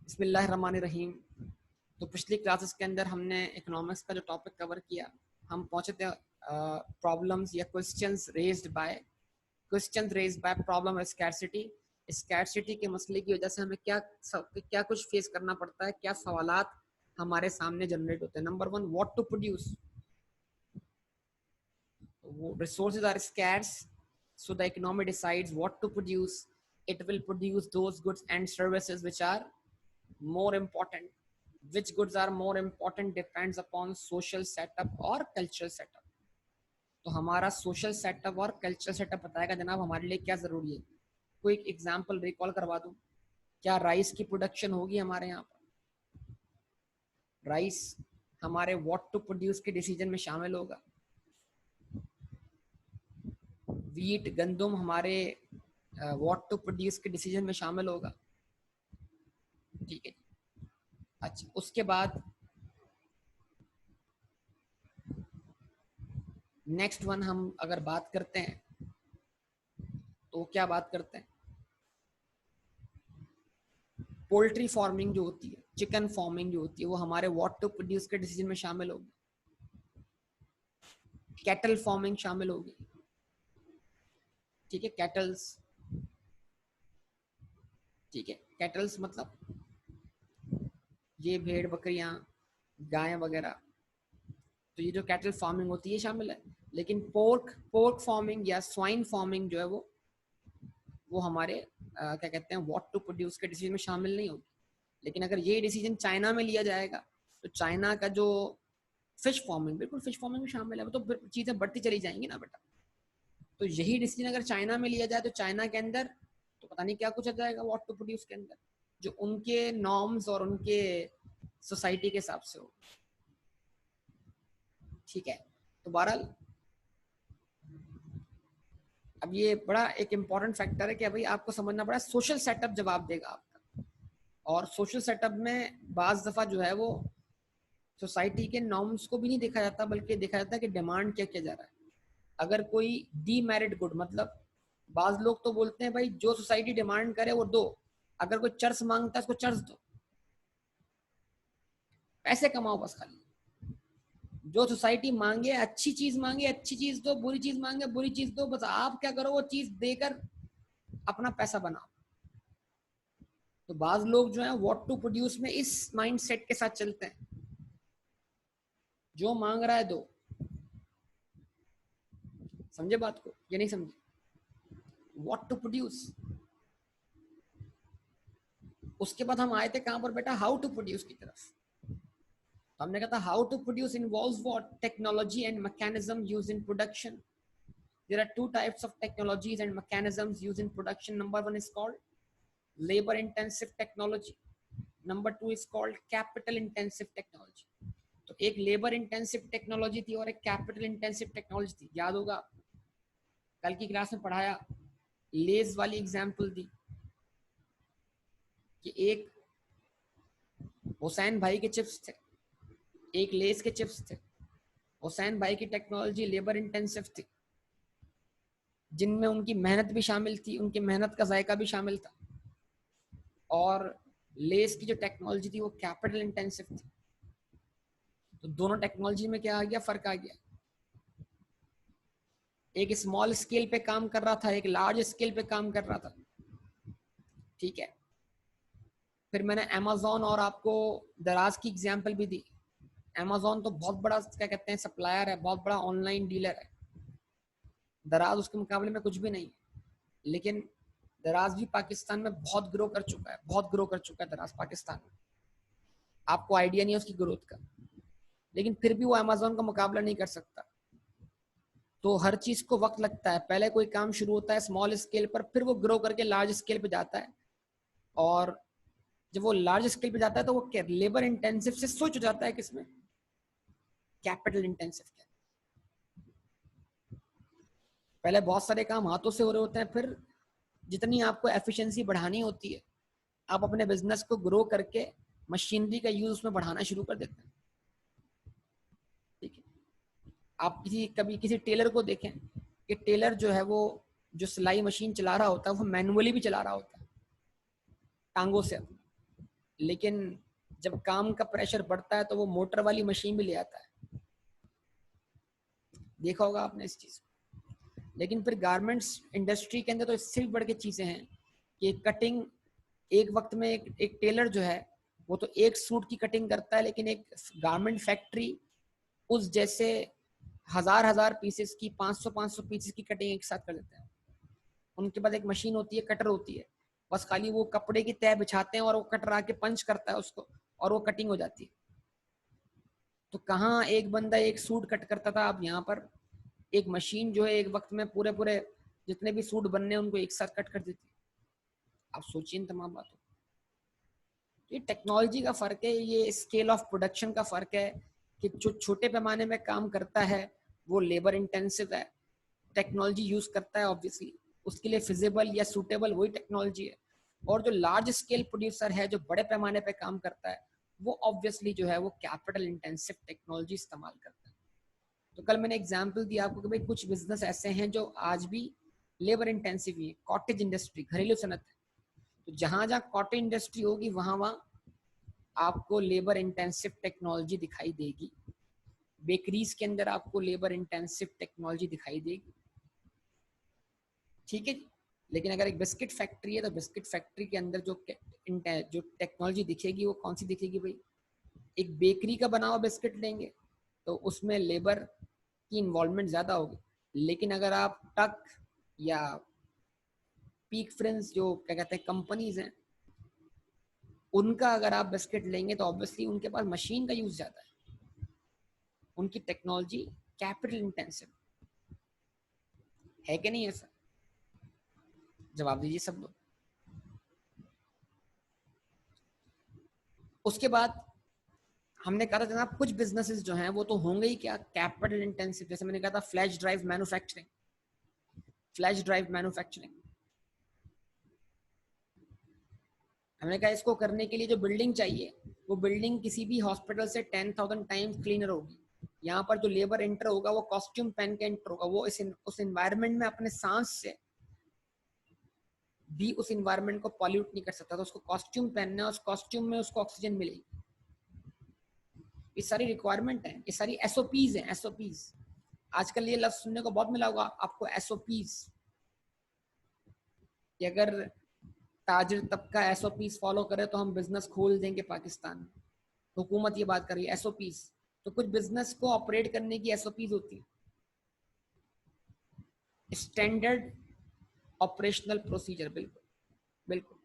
बिस्मिल्लाहिर्रहमानिर्रहीम। तो पिछली क्लासेस के अंदर हमने इकोनॉमिक्स का जो टॉपिक कवर किया, हम पहुंचे थे प्रॉब्लम्स या questions raised bye problem scarcity. Scarcity के मसले की वजह से हमें क्या कुछ फेस करना पड़ता है, क्या सवालात हमारे सामने जनरेट होते हैं। Number one, what to produce. Resources are scarce, so the economy decides what to produce. It will produce those goods and services which are more important. Which goods are more important depends upon social setup or cultural setup. तो हमारा social setup और cultural setup बताएगा जनाब हमारे लिए क्या जरूरी है। कोई एग्जांपल रिकॉल करवा दूं, क्या राइस की प्रोडक्शन होगी हमारे यहाँ पर? राइस हमारे व्हाट टू प्रोड्यूस के डिसीजन में शामिल होगा। वीट गंदम हमारे व्हाट टू प्रोड्यूस के डिसीजन में शामिल होगा। ठीक है, अच्छा उसके बाद नेक्स्ट वन हम अगर बात करते हैं तो क्या बात करते हैं, पोल्ट्री फार्मिंग जो होती है, चिकन फार्मिंग जो होती है, वो हमारे व्हाट टू प्रोड्यूस के डिसीजन में शामिल होगी। कैटल फार्मिंग शामिल होगी। ठीक है, कैटल्स, ठीक है, कैटल्स मतलब ये भेड़ बकरियां गायें वगैरह, तो ये जो कैटल फार्मिंग होती है शामिल है। लेकिन पोर्क फार्मिंग या स्वाइन फार्मिंग जो है वो हमारे क्या कहते हैं व्हाट टू प्रोड्यूस के डिसीजन में शामिल नहीं होगी। लेकिन अगर ये डिसीजन चाइना में लिया जाएगा तो चाइना का जो फिश फार्मिंग, बिल्कुल फिश फार्मिंग में शामिल है, वो तो चीजें बढ़ती चली जाएंगी ना बेटा। तो यही डिसीजन अगर चाइना में लिया जाए तो चाइना के अंदर तो पता नहीं क्या कुछ आ जाएगा व्हाट टू प्रोड्यूस के अंदर, जो उनके नॉर्म्स और उनके सोसाइटी के हिसाब से हो। ठीक है, तो बहरहाल अब ये बड़ा एक इंपॉर्टेंट फैक्टर है कि भाई आपको समझना पड़ा सोशल सेटअप जवाब देगा आपका। और सोशल सेटअप में बाज दफा जो है वो सोसाइटी के नॉर्म्स को भी नहीं देखा जाता, बल्कि देखा जाता है कि डिमांड क्या किया जा रहा है। अगर कोई डीमेरिट गुड, मतलब बाज लोग तो बोलते हैं भाई जो सोसाइटी डिमांड करे वो दो। अगर कोई चर्च मांगता है उसको चर्च दो, पैसे कमाओ बस खाली। जो सोसाइटी मांगे अच्छी चीज मांगे अच्छी चीज दो, बुरी चीज मांगे बुरी चीज दो, बस आप क्या करो वो चीज देकर अपना पैसा बनाओ। तो बाज लोग जो है व्हाट टू प्रोड्यूस में इस माइंडसेट के साथ चलते हैं, जो मांग रहा है दो। समझे बात को या नहीं समझे? What to produce. उसके बाद हम आए थे कहां पर बेटा, हाउ टू प्रोड्यूस की तरफ। तो हमने कहा था how to produce involves what, technology and mechanism used in production. There are two types of technologies and mechanisms used in production. Number one is called labor intensive technology. Number two is called capital intensive technology. तो एक labour intensive technology थी और एक capital intensive technology थी। याद होगा कल की क्लास में पढ़ाया, लेज वाली एग्जांपल दी कि एक हुसैन भाई के चिप्स थे, एक लेज के चिप्स थे। हुसैन भाई की टेक्नोलॉजी लेबर इंटेंसिव थी, जिनमें उनकी मेहनत भी शामिल थी, उनकी मेहनत का जायका भी शामिल था। और लेस की जो टेक्नोलॉजी थी वो कैपिटल इंटेंसिव थी। तो दोनों टेक्नोलॉजी में क्या आ गया, फर्क आ गया। एक स्मॉल स्केल पे काम कर रहा था, एक लार्ज स्केल पे काम कर रहा था। ठीक है, फिर मैंने अमेज़न और आपको दराज की एग्जांपल भी दी। अमेज़न तो बहुत बड़ा क्या कहते हैं सप्लायर है, बहुत बड़ा ऑनलाइन डीलर है। दराज उसके मुकाबले में कुछ भी नहीं है, लेकिन दराज भी पाकिस्तान में बहुत ग्रो कर चुका है, बहुत ग्रो कर चुका है दराज पाकिस्तान में। आपको आइडिया नहीं है उसकी ग्रोथ का, लेकिन फिर भी वो अमेज़न का मुकाबला नहीं कर सकता। तो हर चीज को वक्त लगता है। पहले कोई काम शुरू होता है स्मॉल स्केल पर, फिर वो ग्रो करके लार्ज स्केल पे जाता है। और जब वो लार्ज स्केल पे जाता है तो वो लेबर इंटेंसिव से स्विच हो जाता है किसमें, कैपिटल इंटेंसिव के। पहले बहुत सारे काम हाथों से हो रहे होते हैं, फिर जितनी आपको एफिशिएंसी बढ़ानी होती है, आप अपने बिजनेस को ग्रो करके मशीनरी का यूज उसमें बढ़ाना शुरू कर देते हैं। ठीक है, आप कभी किसी टेलर को देखें कि टेलर जो है वो जो सिलाई मशीन चला रहा होता है वो मैनुअली भी चला रहा होता है टांगों से, लेकिन जब काम का प्रेशर बढ़ता है तो वो मोटर वाली मशीन भी ले आता है, देखा होगा आपने इस चीज। लेकिन फिर गारमेंट्स इंडस्ट्री के अंदर तो इससे भी बढ़ के चीजें हैं कि कटिंग एक वक्त में एक टेलर जो है वो तो एक सूट की कटिंग करता है, लेकिन एक गारमेंट फैक्ट्री उस जैसे हजार पीसेस की 500 पीसेस की कटिंग एक साथ कर देते हैं। उनके पास एक मशीन होती है, कटर होती है, बस खाली वो कपड़े की तह बिछाते हैं और वो कटर आके पंच करता है उसको और वो कटिंग हो जाती है। तो कहाँ एक बंदा एक सूट कट करता था, अब यहाँ पर एक मशीन जो है एक वक्त में पूरे पूरे जितने भी सूट बनने उनको एक साथ कट कर देती है। आप सोचिए इन तमाम बातों। ये टेक्नोलॉजी का फर्क है, ये स्केल ऑफ प्रोडक्शन का फर्क है कि जो छोटे पैमाने में काम करता है वो लेबर इंटेंसिव है, टेक्नोलॉजी यूज करता है ऑब्वियसली, उसके लिए फिजिबल या सूटेबल वही टेक्नोलॉजी है। और जो लार्ज स्केल प्रोड्यूसर है, जो बड़े पैमाने पे काम करता है, वो ऑब्वियसली जो है वो कैपिटल इंटेंसिव टेक्नोलॉजी इस्तेमाल करता है। तो कल मैंने एग्जांपल दिया आपको कि भाई कुछ बिजनेस ऐसे हैं जो आज भी लेबर इंटेंसिव ही है। कॉटेज इंडस्ट्री, घरेलू सनत है, तो जहां जहां कॉटेज इंडस्ट्री होगी वहां वहां आपको लेबर इंटेंसिव टेक्नोलॉजी दिखाई देगी। बेकरीज के अंदर आपको लेबर इंटेंसिव टेक्नोलॉजी दिखाई देगी, ठीक है। लेकिन अगर एक बिस्किट फैक्ट्री है तो बिस्किट फैक्ट्री के अंदर जो टेक्नोलॉजी दिखेगी वो कौन सी दिखेगी भाई? एक बेकरी का बना हुआ बिस्किट लेंगे तो उसमें लेबर की इन्वॉल्वमेंट ज़्यादा होगी। लेकिन अगर आप टक या पीक फ्रेंड्स जो क्या कहते हैं कंपनीज हैं, उनका अगर आप बिस्किट लेंगे तो ऑब्वियसली उनके पास मशीन का यूज ज़्यादा है, उनकी टेक्नोलॉजी कैपिटल इंटेंसिव है कि नहीं ऐसा? जवाब दीजिए सब लोग। उसके बाद हमने कहा था जनाब कुछ बिजनेसेस जो हैं वो तो होंगे ही क्या, कैपिटल इंटेंसिव। जैसे मैंने कहा था flash drive manufacturing, flash drive manufacturing, हमने कहा इसको करने के लिए जो बिल्डिंग चाहिए वो बिल्डिंग किसी भी हॉस्पिटल से 10,000 टाइम्स क्लीनर होगी। यहाँ पर जो लेबर एंटर होगा वो कॉस्ट्यूम पहन के एंटर होगा, वो उस एनवायरनमेंट में अपने सांस से भी उस एनवायरनमेंट को पॉल्यूट नहीं कर सकता, तो उसको कॉस्ट्यूम पहनना है, उस कॉस्ट्यूम में उसको ऑक्सीजन मिलेगी। ये सारी रिक्वायरमेंट है, ये सारी एसओपीज है, एसओपीज। आजकल ये लफ्ज सुनने को बहुत मिला होगा आपको, एसओपीज। अगर ताजिर तबका एसओपीज फॉलो करे तो हम बिजनेस खोल देंगे पाकिस्तान में, हुकूमत ये बात कर रही है एसओपीज। तो कुछ बिजनेस को ऑपरेट करने की एसओपीज होती है, स्टैंडर्ड ऑपरेशनल प्रोसीजर, बिल्कुल बिल्कुल,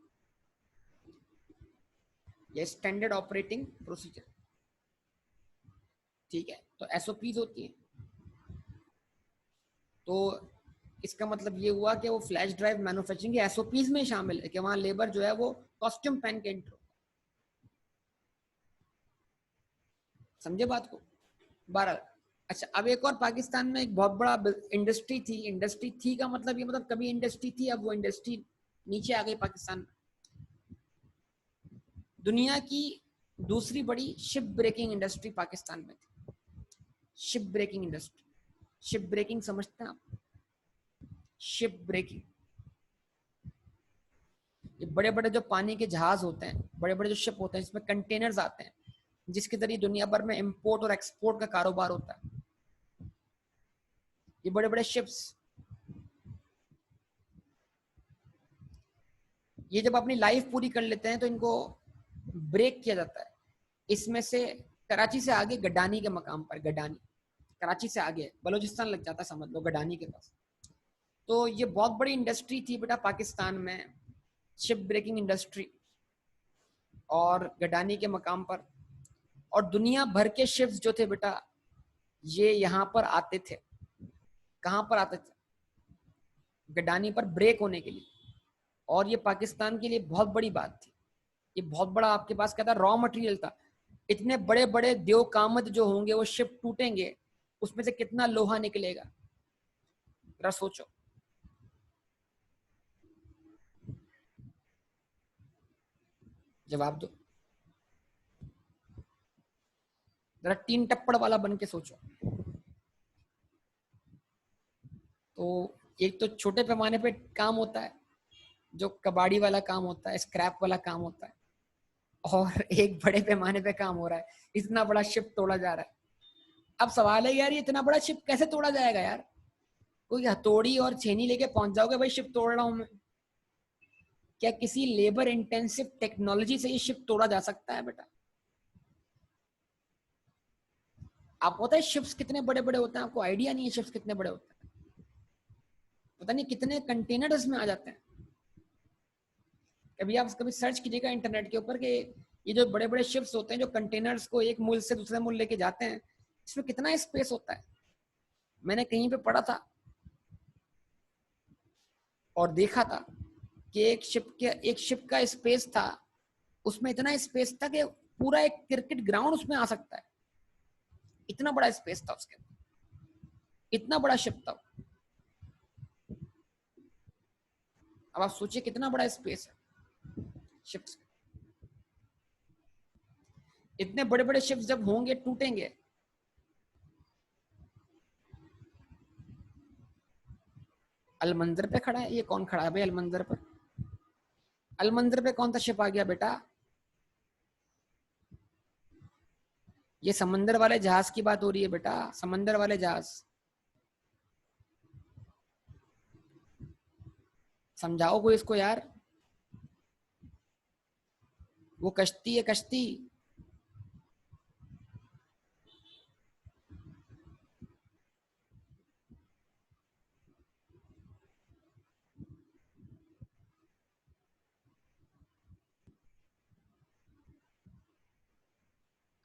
ये स्टैंडर्ड ऑपरेटिंग प्रोसीजर, ठीक है। तो एसओपीज होती है। तो इसका मतलब ये हुआ कि वो फ्लैश ड्राइव मैन्युफैक्चरिंग के एसओपीज में शामिल है कि वहां लेबर जो है वो कॉस्ट्यूम पहन के एंटर, समझे बात को? 12। अच्छा, अब एक और पाकिस्तान में एक बहुत बड़ा इंडस्ट्री थी, इंडस्ट्री थी का मतलब ये मतलब कभी इंडस्ट्री थी, अब वो इंडस्ट्री नीचे आ गई पाकिस्तान में। दुनिया की दूसरी बड़ी शिप ब्रेकिंग इंडस्ट्री पाकिस्तान में थी, ship breaking industry. Ship breaking समझते हैं आप? शिप ब्रेकिंग, ये बड़े बड़े जो पानी के जहाज होते हैं, बड़े बड़े जो शिप होते हैं जिसमें कंटेनर्स आते हैं, जिसके जरिए दुनिया भर में इंपोर्ट और एक्सपोर्ट का कारोबार होता है, ये बड़े बड़े शिप्स, ये जब अपनी लाइफ पूरी कर लेते हैं तो इनको ब्रेक किया जाता है। इसमें से कराची से आगे गडानी के मकाम पर, गडानी कराची से आगे बलूचिस्तान लग जाता है, समझ लो गडानी के पास। तो ये बहुत बड़ी इंडस्ट्री थी बेटा पाकिस्तान में, शिप ब्रेकिंग इंडस्ट्री, और गडानी के मकाम पर। और दुनिया भर के शिप्स जो थे बेटा ये यहाँ पर आते थे। कहाँ पर आते थे? गडानी पर ब्रेक होने के लिए। और ये पाकिस्तान के लिए बहुत बड़ी बात थी, ये बहुत बड़ा आपके पास क्या था, रॉ मटेरियल था। इतने बड़े बड़े देव कामत जो होंगे वो शिप टूटेंगे, उसमें से कितना लोहा निकलेगा, जरा सोचो। जवाब दो जरा, तीन टप्पड़ वाला बन के सोचो। तो एक तो छोटे पैमाने पे काम होता है जो कबाड़ी वाला काम होता है, स्क्रैप वाला काम होता है, और एक बड़े पैमाने पे काम हो रहा है, इतना बड़ा शिप तोड़ा जा रहा है। अब सवाल है यार, ये इतना बड़ा शिप कैसे तोड़ा जाएगा यार? कोई हथौड़ी और छेनी लेके पहुंच जाओगे भाई शिप तोड़ रहा हूं मैं? क्या किसी लेबर इंटेंसिव टेक्नोलॉजी से ये शिप तोड़ा जा सकता है बेटा? आपको पता है शिप्स कितने बड़े बड़े होते हैं? आपको आइडिया नहीं है शिप्स कितने बड़े होते हैं। पता नहीं कितने कंटेनर्स में आ जाते हैं। कभी आप कभी सर्च कीजिएगा इंटरनेट के ऊपर कि ये जो बड़े बड़े शिप्स होते हैं जो कंटेनर्स को एक मूल से दूसरे मूल लेके जाते हैं, इसमें कितना स्पेस होता है। मैंने कहीं पे पढ़ा था और देखा था कि एक शिप का स्पेस था, उसमें इतना स्पेस था कि पूरा एक क्रिकेट ग्राउंड उसमें आ सकता है। इतना बड़ा स्पेस था उसके अंदर, इतना बड़ा शिप था। अब आप सोचिए कितना बड़ा स्पेस है शिप्स। इतने बड़े बड़े शिप्स जब होंगे, टूटेंगे। अलमंदर पे खड़ा है, ये कौन खड़ा है भाई अलमंदर पर? अलमंदर पे कौन सा शिप आ गया बेटा? ये समंदर वाले जहाज की बात हो रही है बेटा, समंदर वाले जहाज। समझाओ कोई इसको यार। वो कश्ती है, कश्ती।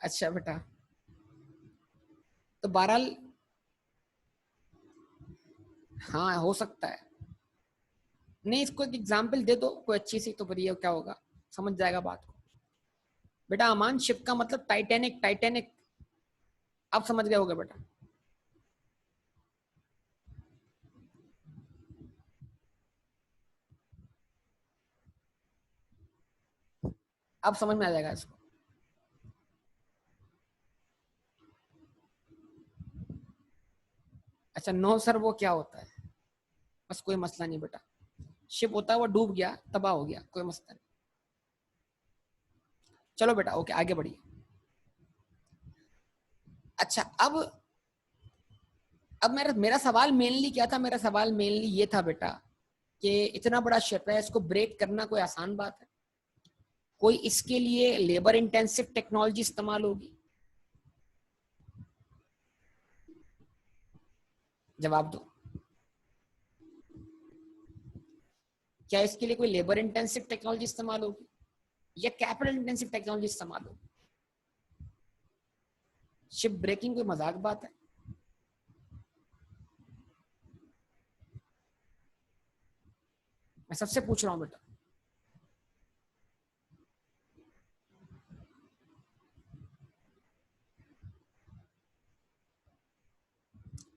अच्छा बेटा, तो बहरहाल हाँ हो सकता है। नहीं, इसको एक एग्जाम्पल दे दो कोई अच्छी सी, तो बढ़िया क्या होगा, समझ जाएगा बात को। बेटा अमान, शिप का मतलब टाइटैनिक, टाइटैनिक। आप समझ गए होगे बेटा। अब समझ में आ जाएगा इसको। अच्छा नो सर, वो क्या होता है? बस कोई मसला नहीं बेटा। शिप होता है वो डूब गया, तबाह हो गया, कोई मसला नहीं। चलो बेटा ओके, आगे बढ़िए। अच्छा अब मेरा मेरा सवाल मेनली क्या था? मेरा सवाल मेनली ये था बेटा कि इतना बड़ा शिप है, इसको ब्रेक करना कोई आसान बात है? कोई इसके लिए लेबर इंटेंसिव टेक्नोलॉजी इस्तेमाल होगी? जवाब दो। क्या इसके लिए कोई लेबर इंटेंसिव टेक्नोलॉजी इस्तेमाल होगी या कैपिटल इंटेंसिव टेक्नोलॉजी इस्तेमाल होगी? शिप ब्रेकिंग कोई मजाक बात है? मैं सबसे पूछ रहा हूं बेटा।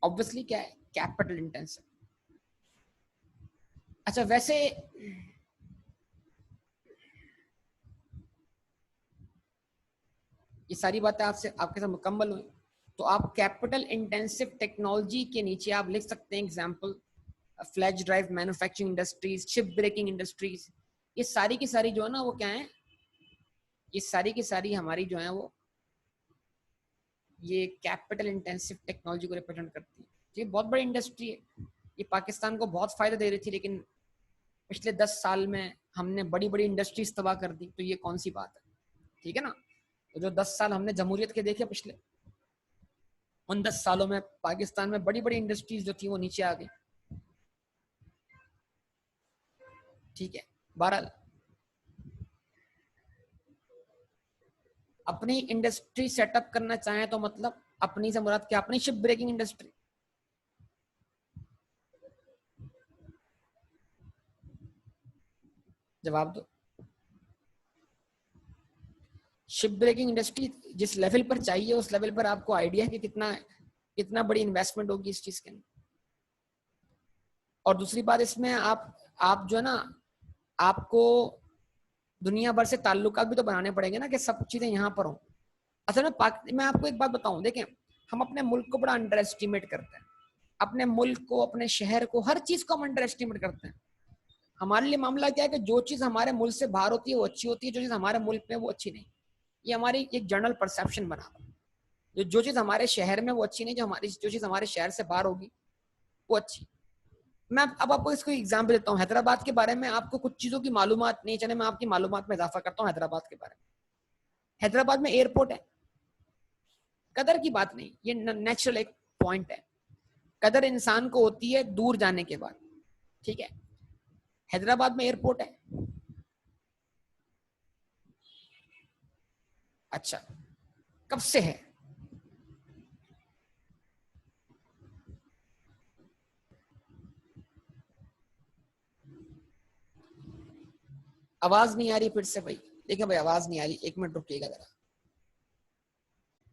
ऑब्वियसली क्या है, कैपिटल इंटेंसिव। अच्छा वैसे ये सारी बातें आपसे आपके साथ मुकम्मल हुई, तो आप कैपिटल इंटेंसिव टेक्नोलॉजी के नीचे आप लिख सकते हैं example flash drive manufacturing industries, ship breaking industries. ये सारी की सारी जो है ना वो क्या है, ये सारी की सारी हमारी जो है वो ये कैपिटल इंटेंसिव टेक्नोलॉजी को रिप्रेजेंट करती है। ये बहुत बड़ी इंडस्ट्री है, ये पाकिस्तान को बहुत फायदा दे रही थी, लेकिन पिछले 10 साल में हमने बड़ी बड़ी इंडस्ट्रीज तबाह कर दी, तो ये कौन सी बात है? ठीक है ना? तो जो 10 साल हमने जमहूरियत के देखे पिछले, उन 10 सालों में पाकिस्तान में बड़ी बड़ी इंडस्ट्रीज जो थी वो नीचे आ गई। ठीक है, बहरहाल अपनी इंडस्ट्री सेटअप करना चाहें तो मतलब अपनी से मुराद क्या? अपनी शिप ब्रेकिंग इंडस्ट्री। जवाब दो। शिप ब्रेकिंग इंडस्ट्री जिस लेवल पर चाहिए उस लेवल पर आपको आइडिया है कि कितना कितना बड़ी इन्वेस्टमेंट होगी इस चीज के अंदर। और दूसरी बात इसमें आप जो है ना, आपको दुनिया भर से ताल्लुकात भी तो बनाने पड़ेंगे ना कि सब चीजें यहाँ पर हो। असल में मैं आपको एक बात बताऊं, देखें हम अपने मुल्क को बड़ा अंडर एस्टिमेट करते हैं, अपने मुल्क को, अपने शहर को, हर चीज को हम अंडर एस्टिमेट करते हैं। हमारे लिए मामला क्या है कि जो चीज हमारे मुल्क से बाहर होती है वो अच्छी होती है, जो चीज हमारे मुल्क में वो अच्छी नहीं। ये हमारी एक जनरल परसेप्शन बना हुआ है। जो चीज हमारे शहर में वो अच्छी नहीं, जो चीज हमारे शहर से बाहर होगी वो अच्छी। मैं अब आपको इसको एग्जाम्पल देता हूँ। हैदराबाद के बारे में आपको कुछ चीजों की मालूमात नहीं, चले मैं आपकी मालूमात में इजाफा करता हूँ हैदराबाद के बारे में। हैदराबाद में एयरपोर्ट है, कदर की बात नहीं, ये नेचुरल एक पॉइंट है। कदर इंसान को होती है दूर जाने के बाद, ठीक है। हैदराबाद में एयरपोर्ट है, अच्छा, कब से है? आवाज नहीं आ रही फिर से भाई? देखिए भाई आवाज नहीं आ रही, एक मिनट रुकिएगा जरा,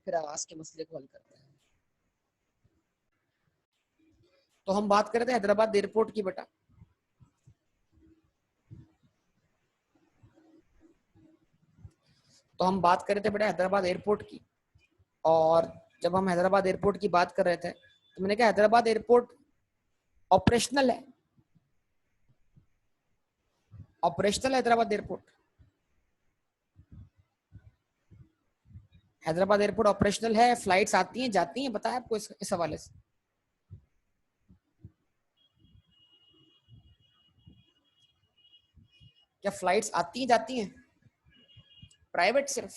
फिर आवाज के मसले को हल करते हैं। तो हम बात कर रहे थे हैदराबाद एयरपोर्ट की बेटा। तो हम बात कर रहे थे बेटा हैदराबाद एयरपोर्ट की, और जब हम हैदराबाद एयरपोर्ट की बात कर रहे थे तो मैंने कहा हैदराबाद एयरपोर्ट ऑपरेशनल है, operational Hyderabad airport. Hyderabad airport operational है, फ्लाइट्स आती हैं जाती हैं, पता है आपको इस हवाले से? क्या फ्लाइट्स आती हैं जाती हैं? प्राइवेट सिर्फ।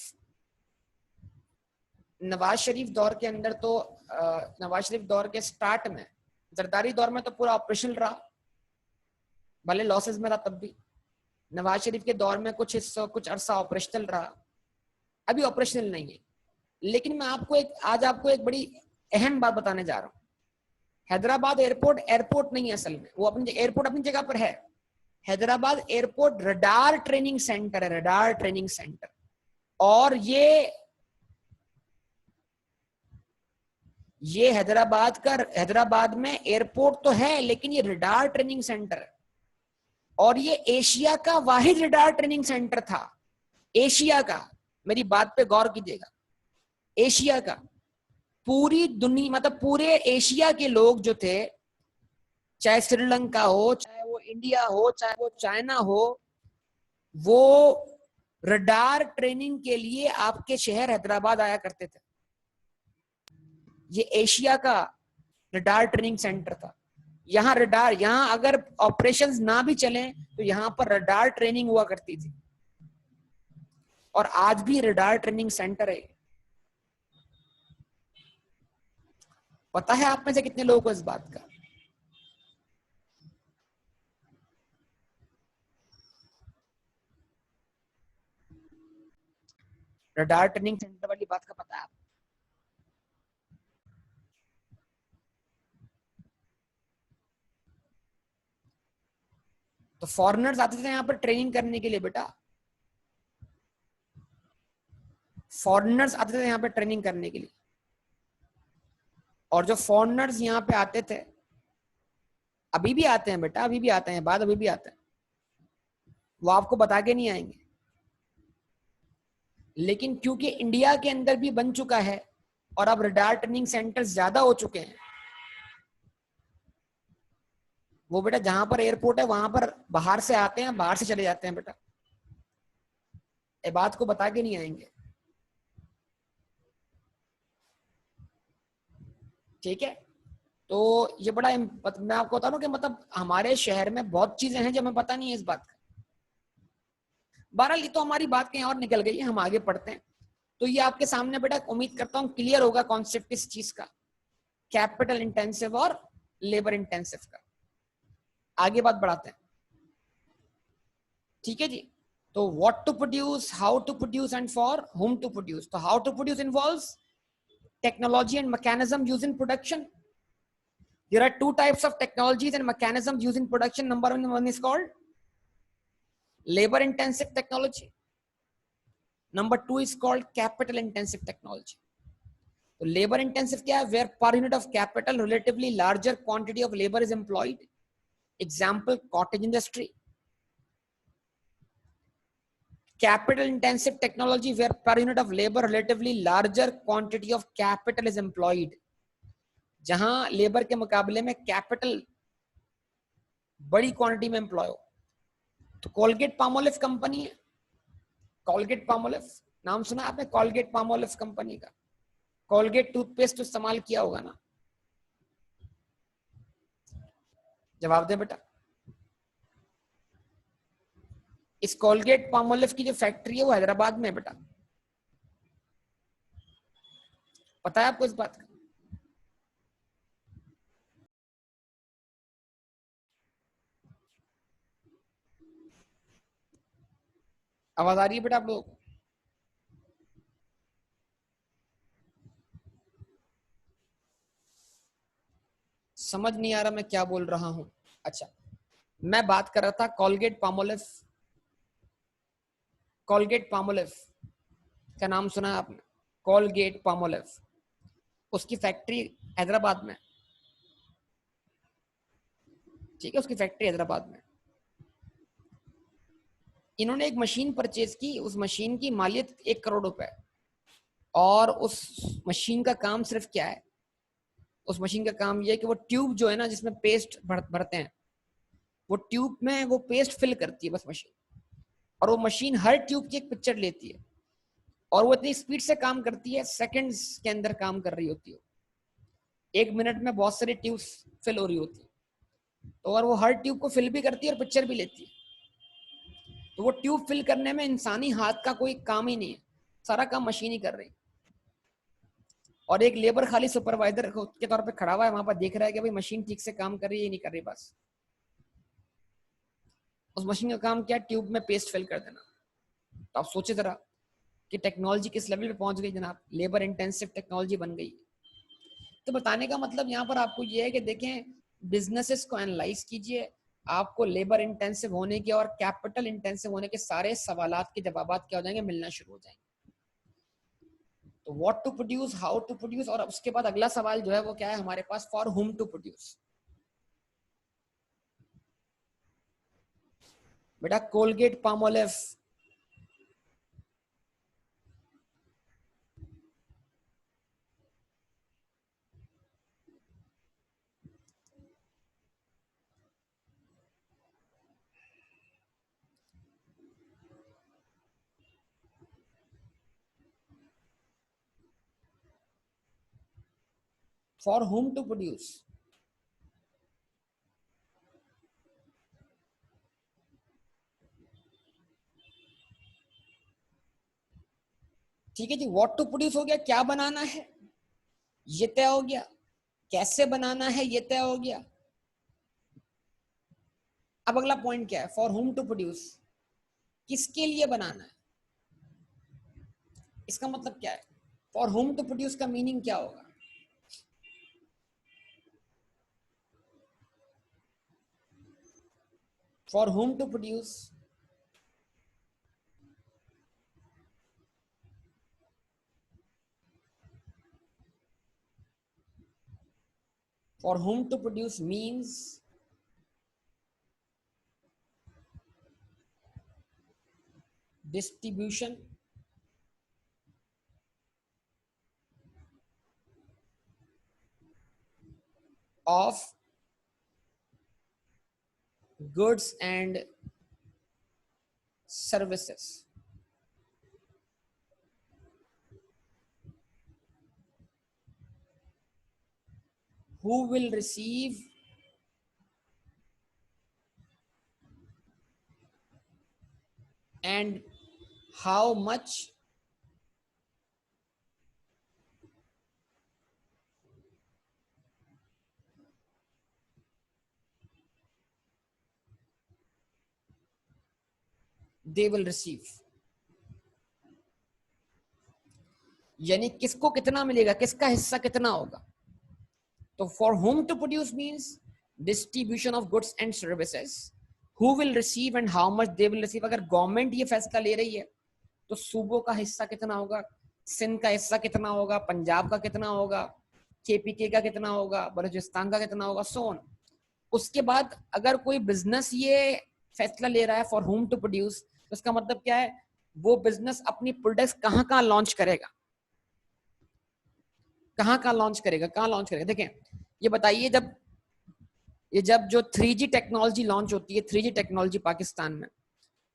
नवाज शरीफ दौर के अंदर तो नवाज शरीफ दौर के स्टार्ट में, जरदारी दौर में तो पूरा ऑपरेशनल रहा, भले लॉसेस में था तब भी। नवाज शरीफ के दौर में कुछ अरसा ऑपरेशनल रहा, अभी ऑपरेशनल नहीं है। लेकिन मैं आज आपको एक बड़ी अहम बात बताने जा रहा हूँ। हैदराबाद एयरपोर्ट एयरपोर्ट नहीं है असल में, वो एयरपोर्ट अपनी जगह पर है। Hyderabad airport radar training centre है, रडार ट्रेनिंग सेंटर। और ये हैदराबाद में एयरपोर्ट तो है, लेकिन ये रडार ट्रेनिंग सेंटर है। और ये एशिया का वाहिद रडार ट्रेनिंग सेंटर था, एशिया का। मेरी बात पे गौर कीजिएगा, एशिया का। पूरी दुनिया मतलब पूरे एशिया के लोग जो थे, चाहे श्रीलंका हो, चाहे वो इंडिया हो, चाहे वो चाइना हो, वो रडार ट्रेनिंग के लिए आपके शहर हैदराबाद आया करते थे। ये एशिया का रडार ट्रेनिंग सेंटर था। यहाँ अगर ऑपरेशंस ना भी चले तो यहाँ पर रडार ट्रेनिंग हुआ करती थी, और आज भी रडार ट्रेनिंग सेंटर है। पता है आप में से कितने लोगों को इस बात का? रडार ट्रेनिंग सेंटर वाली बात का पता है? तो फॉरेनर्स आते थे यहाँ पर ट्रेनिंग करने के लिए बेटा, फॉरेनर्स आते थे यहाँ पे ट्रेनिंग करने के लिए। और जो फॉरेनर्स यहाँ पे आते थे, अभी भी आते हैं बेटा, अभी भी आते हैं, बाद अभी भी आते हैं, वो आपको बता के नहीं आएंगे। लेकिन क्योंकि इंडिया के अंदर भी बन चुका है और अब रडार ट्रेनिंग सेंटर्स ज्यादा हो चुके हैं, वो बेटा जहां पर एयरपोर्ट है वहां पर बाहर से आते हैं, बाहर से चले जाते हैं बेटा, ये बात को बता के नहीं आएंगे। ठीक है, तो ये बड़ा मैं आपको बता रहा हूँ कि मतलब हमारे शहर में बहुत चीजें हैं जो हमें पता नहीं है इस बात का। बहरहाल ये तो हमारी बात कहीं और निकल गई है, हम आगे पढ़ते हैं। तो ये आपके सामने बेटा उम्मीद करता हूँ क्लियर होगा कॉन्सेप्ट इस चीज का, कैपिटल इंटेंसिव और लेबर इंटेंसिव का। आगे बात बढ़ाते हैं, ठीक है जी। तो what to produce, how to produce and for whom to produce. तो how to produce involves technology and mechanism used in production. There are two types of technologies and mechanisms used in production. Number one is called labor intensive technology. Number two is called capital intensive technology. So labor intensive क्या है? Where per unit of capital relatively larger quantity of labor is employed. Example, cottage industry. Capital intensive technology where per unit of labor relatively larger quantity of capital is employed. जहां labour के मुकाबले में capital बड़ी quantity में employ हो। तो Colgate Palmolive company है, Colgate Palmolive नाम सुना आपने, कोलगेट पामोलिव कंपनी का। कोलगेट टूथपेस्ट तो इस्तेमाल किया होगा ना, जवाब दे बेटा। इस कोलगेट पामोलिव की जो फैक्ट्री है वो हैदराबाद में है बेटा, पता है आपको इस बात का? आवाज आ रही है बेटा आप लोगों को? समझ नहीं आ रहा मैं क्या बोल रहा हूं? अच्छा, मैं बात कर रहा था कोलगेट पामोलिव। कोलगेट पामोलिव का नाम सुना है आपने? कोलगेट पामोलिव, उसकी फैक्ट्री हैदराबाद में, ठीक है, उसकी फैक्ट्री हैदराबाद में। इन्होंने एक मशीन परचेज की, उस मशीन की मालियत 1 करोड़ रुपए, और उस मशीन का काम सिर्फ क्या है? उस मशीन का काम यह है कि वो ट्यूब जो है ना जिसमें पेस्ट भरते हैं, वो ट्यूब में वो पेस्ट फिल करती है बस मशीन, और वो मशीन हर ट्यूब की एक पिक्चर लेती है, और वो इतनी स्पीड से काम करती है, सेकंड्स के अंदर काम कर रही होती है। 1 मिनट में बहुत सारी ट्यूब फिल हो रही होती है, तो और वो हर ट्यूब को फिल भी करती है और पिक्चर भी लेती है। तो वो ट्यूब फिल करने में इंसानी हाथ का कोई काम ही नहीं है, सारा काम मशीन ही कर रही है। और एक लेबर खाली सुपरवाइजर के तौर पे खड़ा हुआ है वहां पर, देख रहा है कि भाई मशीन ठीक से काम कर रही है नहीं कर रही। बस उस मशीन का काम क्या? ट्यूब में पेस्ट फिल कर देना। तो आप सोचे जरा कि टेक्नोलॉजी किस लेवल पे पहुंच गई जनाब, लेबर इंटेंसिव टेक्नोलॉजी बन गई। तो बताने का मतलब यहाँ पर आपको ये है कि देखें, बिजनेसेस को एनालाइज कीजिए, आपको लेबर इंटेंसिव होने के और कैपिटल इंटेंसिव होने के सारे सवालात के जवाब क्या हो जाएंगे? मिलना शुरू हो जाएंगे। तो what to produce, how to produce, और उसके बाद अगला सवाल जो है वो क्या है हमारे पास? For whom to produce. बेटा Colgate Palmolive, for whom to produce. ठीक है जी, व्हाट टू प्रोड्यूस हो गया, क्या बनाना है ये तय हो गया, कैसे बनाना है ये तय हो गया। अब अगला पॉइंट क्या है? फॉर हुम टू प्रोड्यूस, किसके लिए बनाना है, इसका मतलब क्या है? फॉर हुम टू प्रोड्यूस का मीनिंग क्या होगा? For whom to produce, for whom to produce means distribution of goods and services. Who will receive and how much they will receive, यानी किसको कितना मिलेगा, किसका हिस्सा कितना होगा। तो for whom to produce means distribution of goods and services, who will receive and how much they will receive। अगर गवर्नमेंट ये फैसला ले रही है तो सूबों का हिस्सा कितना होगा, सिंध का हिस्सा कितना होगा, पंजाब का कितना होगा, केपीके का कितना होगा, बलूचिस्तान का कितना होगा, सोन। उसके बाद अगर कोई बिजनेस ये फैसला ले रहा है फॉर होम टू प्रोड्यूस, तो इसका मतलब क्या है? वो बिजनेस अपनी प्रोडक्ट्स कहाँ कहाँ लॉन्च करेगा, कहाँ कहाँ लॉन्च करेगा, कहाँ लॉन्च करेगा। देखें, ये बताइए, जब जो 3G टेक्नोलॉजी लॉन्च होती है, 3G टेक्नोलॉजी पाकिस्तान में,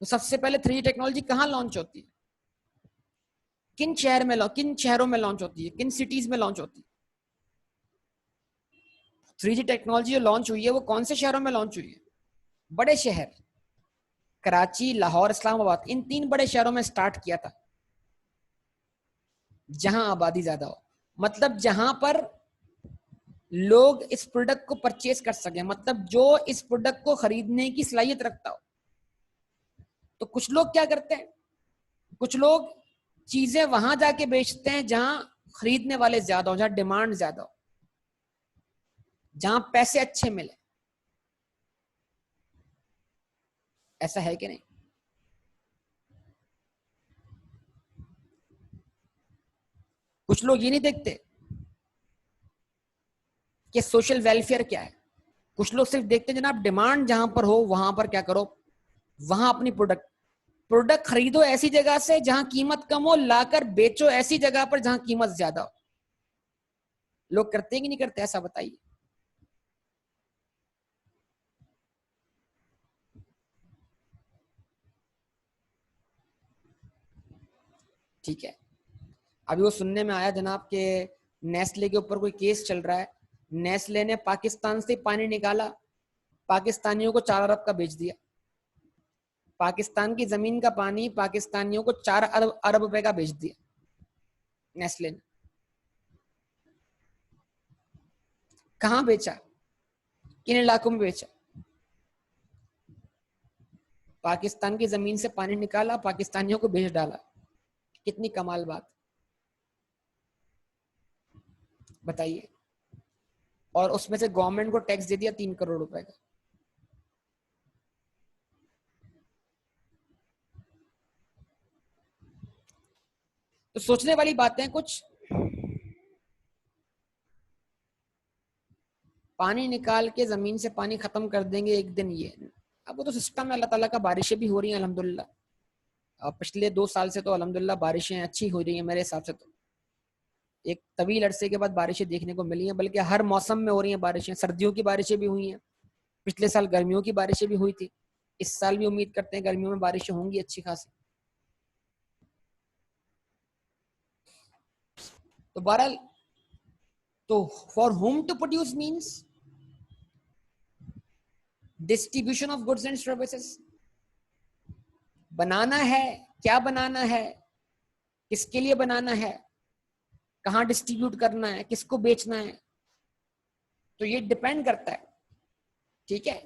तो सबसे पहले 3G टेक्नोलॉजी कहाँ लॉन्च होती है, किन शहरों में लॉन्च होती है, किन सिटीज में लॉन्च होती है? 3G टेक्नोलॉजी जो लॉन्च हुई है वो कौन से शहरों में लॉन्च हुई है? बड़े शहर, कराची, लाहौर, इस्लामाबाद, इन 3 बड़े शहरों में स्टार्ट किया था, जहां आबादी ज्यादा हो, मतलब जहां पर लोग इस प्रोडक्ट को परचेज कर सके, मतलब जो इस प्रोडक्ट को खरीदने की सलाहियत रखता हो। तो कुछ लोग क्या करते हैं, कुछ लोग चीजें वहां जाके बेचते हैं जहां खरीदने वाले ज्यादा हो, जहां डिमांड ज्यादा हो, जहां पैसे अच्छे मिले। ऐसा है कि नहीं? कुछ लोग ये नहीं देखते कि सोशल वेलफेयर क्या है, कुछ लोग सिर्फ देखते हैं जनाब डिमांड जहां पर हो वहां पर क्या करो, वहां अपनी प्रोडक्ट खरीदो ऐसी जगह से जहां कीमत कम हो, लाकर बेचो ऐसी जगह पर जहां कीमत ज्यादा हो। लोग करते हैं कि नहीं करते, ऐसा बताइए। ठीक है, अभी वो सुनने में आया जनाब के नेस्ले के ऊपर कोई केस चल रहा है, नेस्ले ने पाकिस्तान से पानी निकाला, पाकिस्तानियों को 4 अरब का बेच दिया। पाकिस्तान की जमीन का पानी पाकिस्तानियों को 4 अरब रुपए का बेच दिया नेस्ले ने। कहां बेचा, किन इलाकों में बेचा? पाकिस्तान की जमीन से पानी निकाला, पाकिस्तानियों को बेच डाला। कितनी कमाल बात, बताइए। और उसमें से गवर्नमेंट को टैक्स दे दिया 3 करोड़ रुपए का। तो सोचने वाली बातें कुछ, पानी निकाल के जमीन से पानी खत्म कर देंगे एक दिन, ये अब वो तो सिस्टम है अल्लाह ताला का। बारिशें भी हो रही हैं अल्हम्दुलिल्लाह, पिछले 2 साल से तो अल्हम्दुलिल्लाह बारिशें अच्छी हो रही हैं मेरे हिसाब से। तो एक तवील अरसे के बाद बारिशें देखने को मिली हैं, बल्कि हर मौसम में हो रही हैं बारिशें। सर्दियों की बारिशें भी हुई हैं, पिछले साल गर्मियों की बारिशें भी हुई थी, इस साल भी उम्मीद करते हैं गर्मियों में बारिशें होंगी अच्छी खासी। तो बहरहाल, तो for whom to produce means distribution of goods and services. बनाना है, क्या बनाना है, किसके लिए बनाना है, कहाँ डिस्ट्रीब्यूट करना है, किसको बेचना है, तो ये डिपेंड करता है। ठीक है,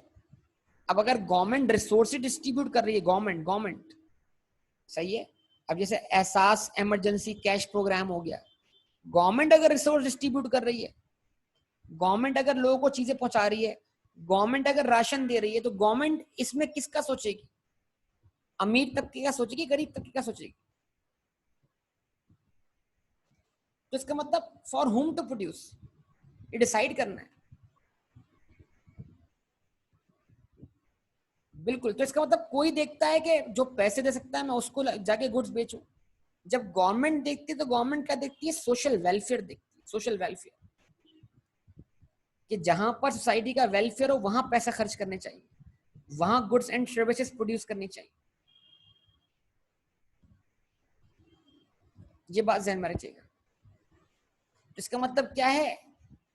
अब अगर गवर्नमेंट रिसोर्स डिस्ट्रीब्यूट कर रही है, गवर्नमेंट सही है, अब जैसे एहसास इमरजेंसी कैश प्रोग्राम हो गया, गवर्नमेंट अगर रिसोर्स डिस्ट्रीब्यूट कर रही है, गवर्नमेंट अगर लोगों को चीजें पहुंचा रही है, गवर्नमेंट अगर राशन दे रही है, तो गवर्नमेंट इसमें किसका सोचेगी? अमीर तबके का सोचेगी, गरीब तबके का सोचेगी? तो इसका मतलब फॉर होम टू प्रोड्यूस, ये डिसाइड करना है। बिल्कुल, तो इसका मतलब कोई देखता है कि जो पैसे दे सकता है मैं उसको जाके गुड्स बेचूं। जब गवर्नमेंट देखती है तो गवर्नमेंट क्या देखती है? सोशल वेलफेयर देखती है, सोशल वेलफेयर, कि जहां पर सोसाइटी का वेलफेयर हो वहां पैसा खर्च करने चाहिए, वहां गुड्स एंड सर्विसेज प्रोड्यूस करनी चाहिए। ये बात ध्यान में रखिएगा। इसका मतलब क्या है?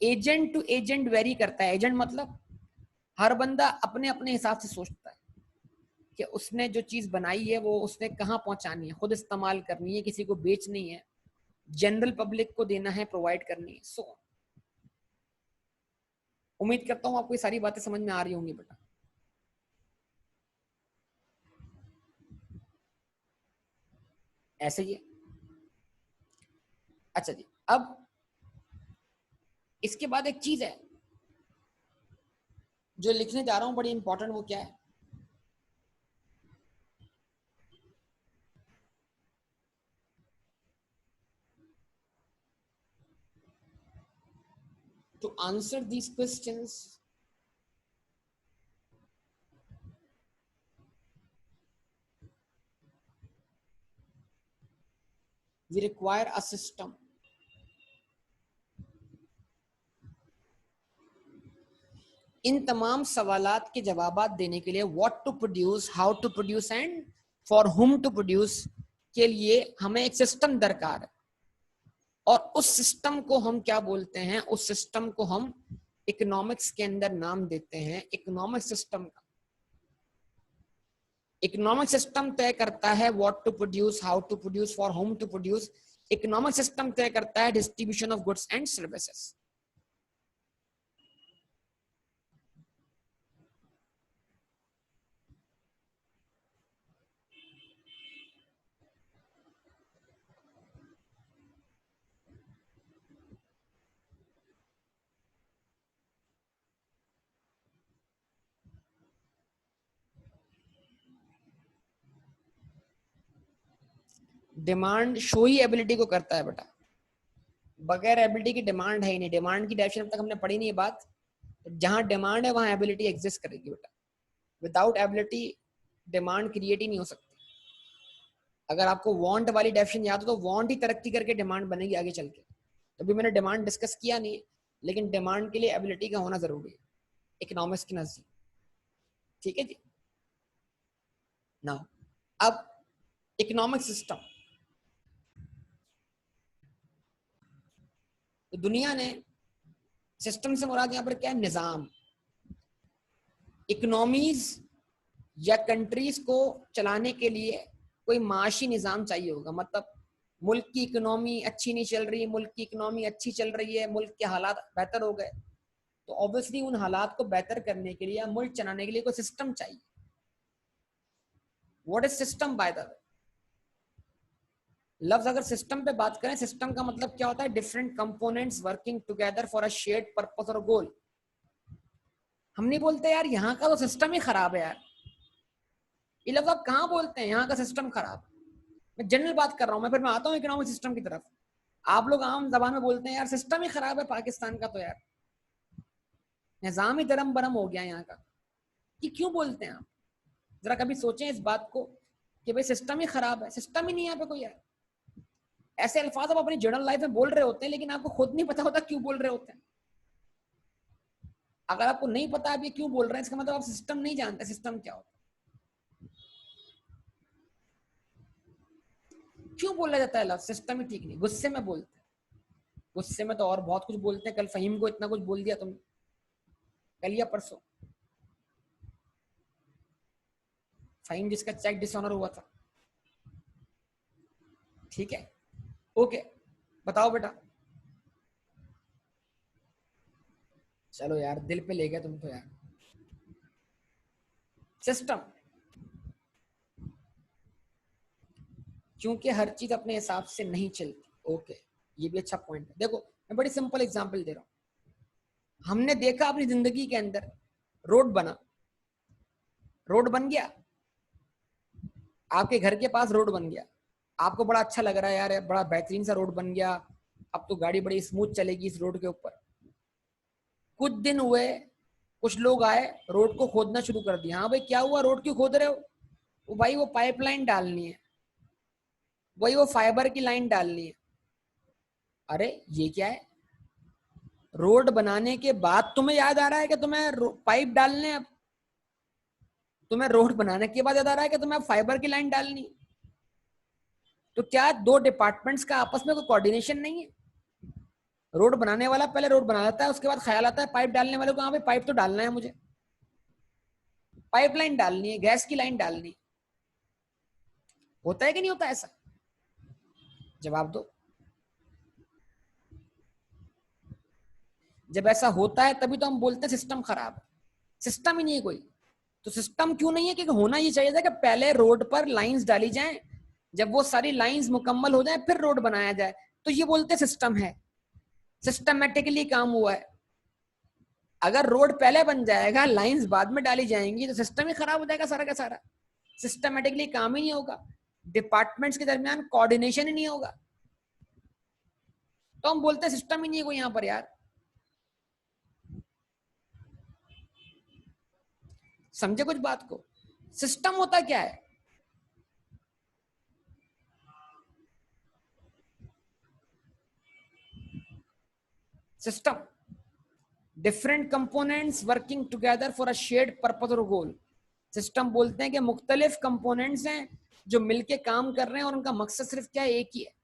एजेंट टू एजेंट वेरी करता है। एजेंट मतलब हर बंदा अपने अपने हिसाब से सोचता है कि उसने जो चीज बनाई है वो उसने कहाँ पहुंचानी है, खुद इस्तेमाल करनी है, किसी को बेचनी है, जनरल पब्लिक को देना है, प्रोवाइड करनी है। सो उम्मीद करता हूँ आपको ये सारी बातें समझ में आ रही होंगी बेटा। ऐसे ही है। अच्छा जी, अब इसके बाद एक चीज है जो लिखने जा रहा हूं, बड़ी इंपॉर्टेंट, वो क्या है? To answer these questions, we require a system. इन तमाम सवालात के जवाब देने के लिए, what to produce, how to produce and for whom to produce के लिए हमें एक सिस्टम दरकार है, और उस सिस्टम को हम क्या बोलते हैं, उस सिस्टम को हम इकोनॉमिक्स के अंदर नाम देते हैं इकोनॉमिक सिस्टम का। इकोनॉमिक सिस्टम तय करता है what to produce, how to produce, for whom to produce. Economic system तय करता है distribution of goods and services. Demand show ही एबिलिटी को करता है बेटा, बगैर एबिलिटी की डिमांड है ही नहीं। डिमांड की डेफिनेशन अब तक हमने पढ़ी नहीं है बात। जहां डिमांड है वहां एबिलिटी एग्जिस्ट करेगी बेटा। विदाउट एबिलिटी डिमांड क्रिएट ही नहीं हो सकती। अगर आपको वांट वाली डेफिनेशन याद हो तो वांट ही तरक्की करके डिमांड बनेगी आगे चल के। तो भी मैंने डिमांड डिस्कस किया नहीं है, लेकिन डिमांड के लिए एबिलिटी का होना जरूरी है इकोनॉमिक्स के नजदीक। ठीक है जी। नाउ अब इकोनॉमिक सिस्टम, तो दुनिया ने सिस्टम से मुराद यहाँ पर क्या है, निजाम। इकोनॉमीज या कंट्रीज को चलाने के लिए कोई माशी निजाम चाहिए होगा। मतलब मुल्क की इकोनॉमी अच्छी नहीं चल रही, मुल्क की इकोनॉमी अच्छी चल रही है, मुल्क के हालात बेहतर हो गए, तो ऑब्वियसली उन हालात को बेहतर करने के लिए या मुल्क चलाने के लिए कोई सिस्टम चाहिए। What is system by the way? लफ्ज अगर सिस्टम पे बात करें, सिस्टम का मतलब क्या होता है, different components working together for a shared purpose और गोल। हम नहीं बोलते यार यहाँ का तो सिस्टम ही खराब है यार, ये लफ्ज आप कहाँ बोलते हैं यहाँ का सिस्टम खराब। मैं जनरल बात कर रहा हूँ, मैं फिर मैं आता हूँ इकोनॉमिक सिस्टम की तरफ। आप लोग आम जबान में बोलते हैं यार सिस्टम ही खराब है पाकिस्तान का, तो यार निजाम ही दरम बरम हो गया यहाँ का। कि क्यों बोलते हैं आप? जरा कभी सोचें इस बात को कि भाई सिस्टम ही खराब है। सिस्टम ही नहीं है यहाँ पे कोई यार। ऐसे अल्फाज आप अपनी जनरल लाइफ में बोल रहे होते हैं, लेकिन आपको खुद नहीं पता होता क्यों बोल रहे होते हैं। अगर आपको नहीं पता आप ये क्यों बोल रहे हैं, इसका मतलब आप सिस्टम नहीं जानते सिस्टम क्या होता है। क्यों बोला जाता है लफ्ज सिस्टम ही ठीक नहीं? गुस्से में बोलते हैं। गुस्से में तो और बहुत कुछ बोलते हैं। कल फहीम को इतना कुछ बोल दिया तुम, कल या परसों। फहीम जिसका चेक डिसऑनर हुआ था। ठीक है, ओके, बताओ बेटा। चलो यार दिल पे ले गए तुम तो यार। सिस्टम, क्योंकि हर चीज अपने हिसाब से नहीं चलती। ओके, ये भी अच्छा पॉइंट है। देखो मैं बड़ी सिंपल एग्जांपल दे रहा हूं। हमने देखा अपनी जिंदगी के अंदर रोड बना, रोड बन गया, आपके घर के पास रोड बन गया, आपको बड़ा अच्छा लग रहा है यार, बड़ा बेहतरीन सा रोड बन गया, अब तो गाड़ी बड़ी स्मूथ चलेगी इस रोड के ऊपर। कुछ दिन हुए, कुछ लोग आए, रोड को खोदना शुरू कर दिया। हाँ भाई क्या हुआ, रोड क्यों खोद रहे हो? वो भाई वो पाइपलाइन डालनी है, वही वो फाइबर की लाइन डालनी है। अरे ये क्या है, रोड बनाने के बाद तुम्हें याद आ रहा है कि तुम्हें पाइप डालने हैं? अब तुम्हें रोड बनाने के बाद याद आ रहा है कि तुम्हें फाइबर की लाइन डालनी? तो क्या दो डिपार्टमेंट्स का आपस में कोई कोऑर्डिनेशन नहीं है? रोड बनाने वाला पहले रोड बना लेता है, उसके बाद ख्याल आता है पाइप डालने वाले को, हाँ भाई पाइप तो डालना है, मुझे पाइपलाइन डालनी है, गैस की लाइन डालनी है। होता है कि नहीं होता ऐसा? जवाब दो। जब ऐसा होता है तभी तो हम बोलते हैं सिस्टम खराब है। सिस्टम ही नहीं है कोई। तो सिस्टम क्यों नहीं है? क्योंकि होना ये चाहिए था कि पहले रोड पर लाइंस डाली जाएं, जब वो सारी लाइंस मुकम्मल हो जाए फिर रोड बनाया जाए, तो ये बोलते सिस्टम है, सिस्टमेटिकली काम हुआ है। अगर रोड पहले बन जाएगा, लाइंस बाद में डाली जाएंगी, तो सिस्टम ही खराब हो जाएगा सारा का सारा। सिस्टमेटिकली काम ही नहीं होगा, डिपार्टमेंट्स के दरमियान कोऑर्डिनेशन ही नहीं होगा, तो हम बोलते हैं सिस्टम ही नहीं है कोई यहाँ पर यार। समझे कुछ बात को? सिस्टम होता क्या है? System, different components working together for a shared purpose और गोल। सिस्टम बोलते हैं कि मुख्तलिफ कंपोनेंट्स हैं जो मिलके काम कर रहे हैं और उनका मकसद सिर्फ क्या है, एक ही है,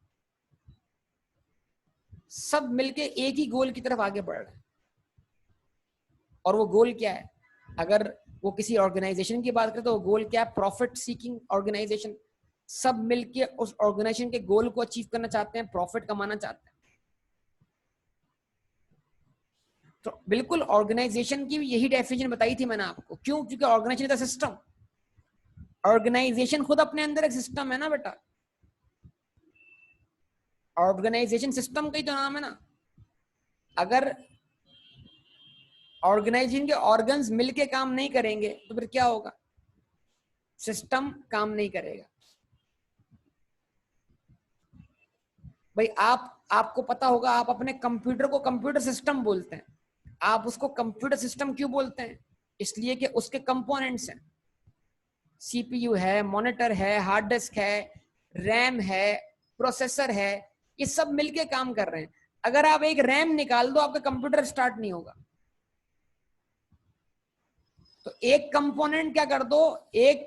सब मिलके एक ही गोल की तरफ आगे बढ़ रहे हैं। और वो गोल क्या है? अगर वो किसी ऑर्गेनाइजेशन की बात करें तो वो गोल क्या है? Profit seeking organization. सब मिलके उस ऑर्गेनाइजेशन के गोल को अचीव करना चाहते हैं, प्रॉफिट कमाना चाहते हैं। तो बिल्कुल ऑर्गेनाइजेशन की यही डेफिनेशन बताई थी मैंने आपको। क्यों? क्योंकि organization is a system. Organization खुद अपने अंदर एक सिस्टम है ना बेटा। ऑर्गेनाइजेशन सिस्टम का ही तो नाम है ना। अगर ऑर्गेनाइजेशन के ऑर्गन्स मिलके काम नहीं करेंगे तो फिर क्या होगा? सिस्टम काम नहीं करेगा। भाई आपको पता होगा, आप अपने कंप्यूटर को कंप्यूटर सिस्टम बोलते हैं। आप उसको कंप्यूटर सिस्टम क्यों बोलते हैं? इसलिए कि उसके कंपोनेंट्स हैं, सीपीयू है, मॉनिटर है, हार्ड डिस्क है, रैम है, प्रोसेसर है, ये सब मिलके काम कर रहे हैं। अगर आप एक रैम निकाल दो आपका कंप्यूटर स्टार्ट नहीं होगा। तो एक कंपोनेंट क्या कर दो, एक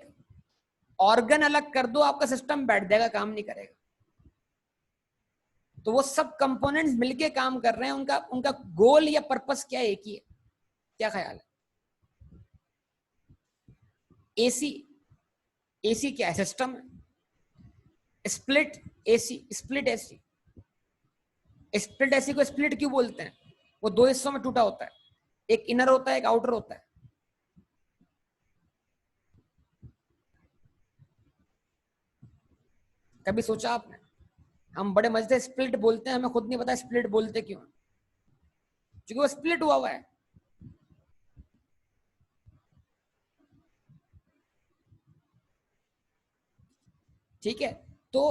ऑर्गन अलग कर दो, आपका सिस्टम बैठ जाएगा, काम नहीं करेगा। तो वो सब कंपोनेंट्स मिलके काम कर रहे हैं, उनका उनका गोल या पर्पस क्या है? एक ही है। क्या ख्याल है? एसी, एसी क्या है? System. Split AC, split AC, split AC को स्प्लिट क्यों बोलते हैं? वो दो हिस्सों में टूटा होता है, एक इनर होता है, एक आउटर होता है। कभी सोचा आपने? हम बड़े मजे से स्प्लिट बोलते हैं, हमें खुद नहीं पता स्प्लिट बोलते क्यों, क्योंकि वो स्प्लिट हुआ हुआ है। ठीक है, तो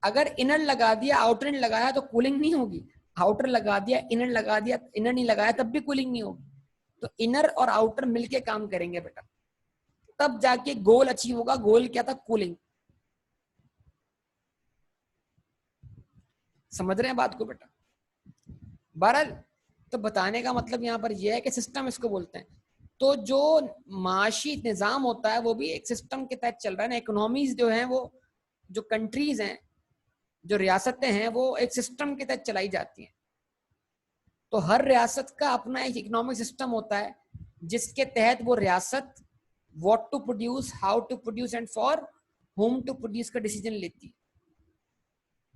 अगर इनर लगा दिया, आउटर नहीं लगाया तो कूलिंग नहीं होगी। आउटर लगा दिया, इनर लगा दिया, इनर नहीं लगाया तब भी कूलिंग नहीं होगी। तो इनर और आउटर मिलके काम करेंगे बेटा, तब जाके गोल अचीव होगा। गोल क्या था? कूलिंग। समझ रहे हैं बात को बेटा? बहरहाल, तो बताने का मतलब यहाँ पर यह है कि सिस्टम इसको बोलते हैं। तो जो माशी निज़ाम होता है वो भी एक सिस्टम के तहत चल रहा है ना। इकोनॉमीज जो हैं, वो जो कंट्रीज हैं, जो रियासतें हैं, वो एक सिस्टम के तहत चलाई जाती हैं। तो हर रियासत का अपना एक इकोनॉमिक सिस्टम होता है, जिसके तहत वो रियासत what to produce, how to produce and for whom to produce का डिसीजन लेती है।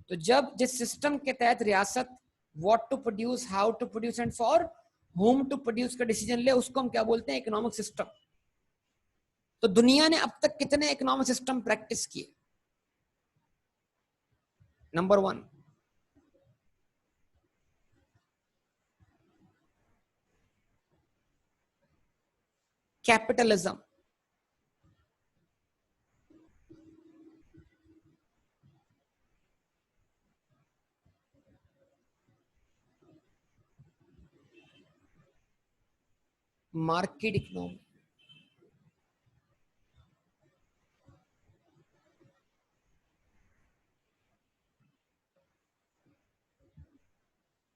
तो जब जिस सिस्टम के तहत रियासत what to produce, how to produce and for whom to produce का डिसीजन ले, उसको हम क्या बोलते हैं? Economic system. तो दुनिया ने अब तक कितने इकोनॉमिक सिस्टम प्रैक्टिस किए? Number 1, capitalism. Market economy.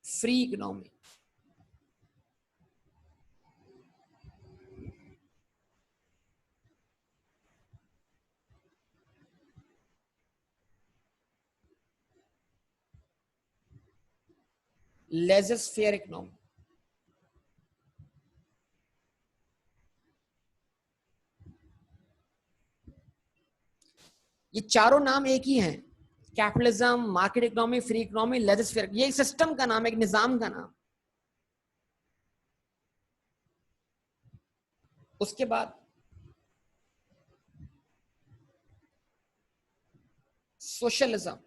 Free economy. Laissez faire economy. ये चारों नाम एक ही हैं। Capitalism, market economy, free economy, laissez faire. ये सिस्टम का नाम है, एक निजाम का नाम। उसके बाद सोशलिज्म।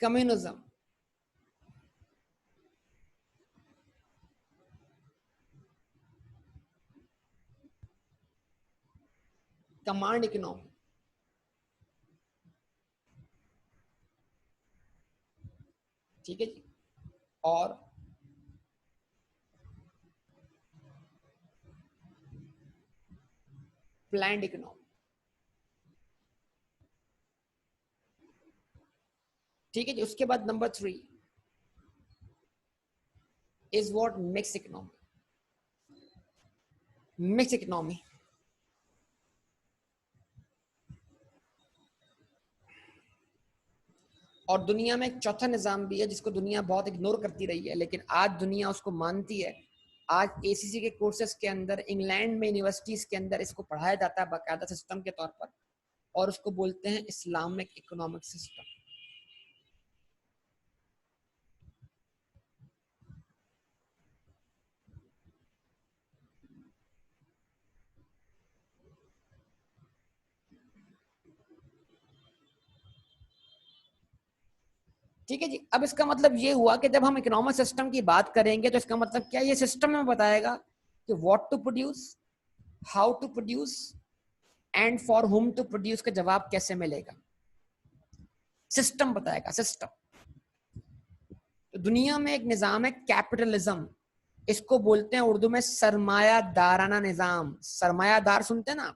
कम्युनिज्म। Command economy. ठीक है जी। और प्लान्ड इकोनॉमी। ठीक है जी। उसके बाद number 3 is what? Mix economy. Mix economy. और दुनिया में एक चौथा निजाम भी है जिसको दुनिया बहुत इग्नोर करती रही है, लेकिन आज दुनिया उसको मानती है। आज एसीसी के कोर्सेज के अंदर, इंग्लैंड में यूनिवर्सिटीज के अंदर इसको पढ़ाया जाता है बाकायदा सिस्टम के तौर पर, और उसको बोलते हैं इस्लामिक इकोनॉमिक सिस्टम। ठीक है जी। अब इसका मतलब ये हुआ कि जब हम इकोनॉमिक सिस्टम की बात करेंगे तो इसका मतलब क्या, ये सिस्टम में बताएगा कि what to produce, how to produce and for whom to produce का जवाब कैसे मिलेगा, सिस्टम बताएगा, सिस्टम। तो दुनिया में एक निजाम है कैपिटलिज्म, इसको बोलते हैं उर्दू में सरमायादाराना निजाम। सरमायादार सुनते हैं ना,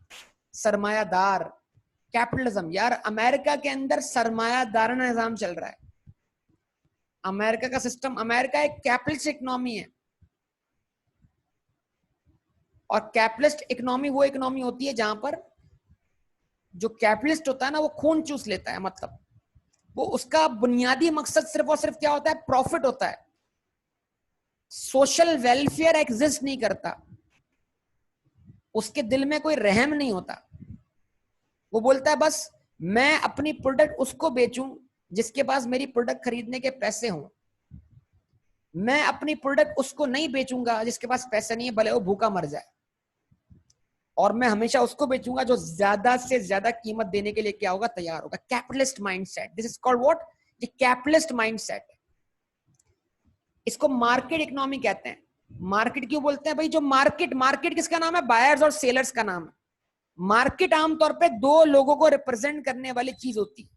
सरमायादार, कैपिटलिज्म। यार अमेरिका के अंदर सरमायादाराना निजाम चल रहा है। अमेरिका का सिस्टम, अमेरिका एक कैपिटलिस्ट इकोनॉमी है, और कैपिटलिस्ट इकोनॉमी वो इकोनॉमी होती है जहां पर जो कैपिटलिस्ट होता है ना वो खून चूस लेता है। मतलब वो, उसका बुनियादी मकसद सिर्फ और सिर्फ क्या होता है, प्रॉफिट होता है। सोशल वेलफेयर एग्जिस्ट नहीं करता, उसके दिल में कोई रहम नहीं होता। वो बोलता है बस मैं अपनी प्रोडक्ट उसको बेचूं जिसके पास मेरी प्रोडक्ट खरीदने के पैसे हों, मैं अपनी प्रोडक्ट उसको नहीं बेचूंगा जिसके पास पैसे नहीं है, भले वो भूखा मर जाए, और मैं हमेशा उसको बेचूंगा जो ज्यादा से ज्यादा कीमत देने के लिए क्या होगा, तैयार होगा। Capitalist mindset, this is called what, ये कैपिटलिस्ट माइंडसेट। इसको मार्केट इकोनॉमी कहते हैं। मार्केट क्यों बोलते हैं भाई, जो मार्केट, मार्केट किसका नाम है, बायर्स और सेलर्स का नाम है। मार्केट आमतौर पे दो लोगों को रिप्रेजेंट करने वाली चीज होती है।